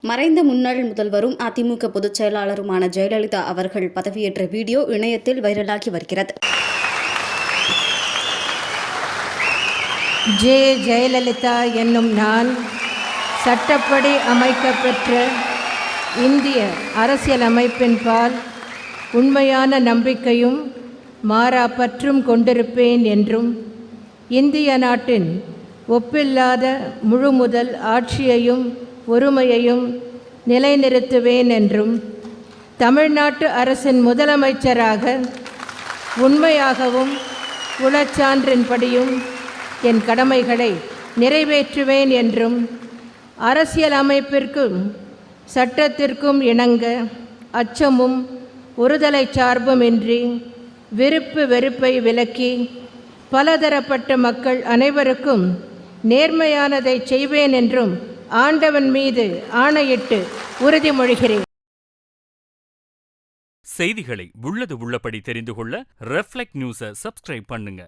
மறைந்த முன்னாள் முதல்வரும் அதிமுக பொதுச் செயலாளருமான ஜெயலலிதா அவர்கள் பதவியேற்ற வீடியோ இணையத்தில் வைரலாகி வருகிறது. ஜெயலலிதா என்னும் நான் சட்டப்படி அமைக்கப்பெற்ற இந்திய அரசியலமைப்பின் பால் உண்மையான நம்பிக்கையும் மாறா பற்றும் கொண்டிருப்பேன் என்றும் இந்திய நாட்டின் ஒப்பில்லாத முழுமுதல் ஆட்சியையும் ஒருமையையும் நிலைநிறுத்துவேன் என்றும் தமிழ்நாட்டு அரசின் முதலமைச்சராக உண்மையாகவும் உளச்சான்றின்படியும் என் கடமைகளை நிறைவேற்றுவேன் என்றும் அரசியலமைப்பிற்கும் சட்டத்திற்கும் இணங்க அச்சமும் ஒருதலை சார்புமின்றி விருப்பு வெறுப்பை விலக்கி பலதரப்பட்ட மக்கள் அனைவருக்கும் நேர்மையானதை செய்வேன் என்றும் ஆண்டவன் மீது ஆணையிட்டு உறுதிமொழிகிறேன். செய்திகளை உள்ளது உள்ளபடி தெரிந்து கொள்ள ரெஃப்ளெக்ட் நியூஸை சப்ஸ்கிரைப் பண்ணுங்க.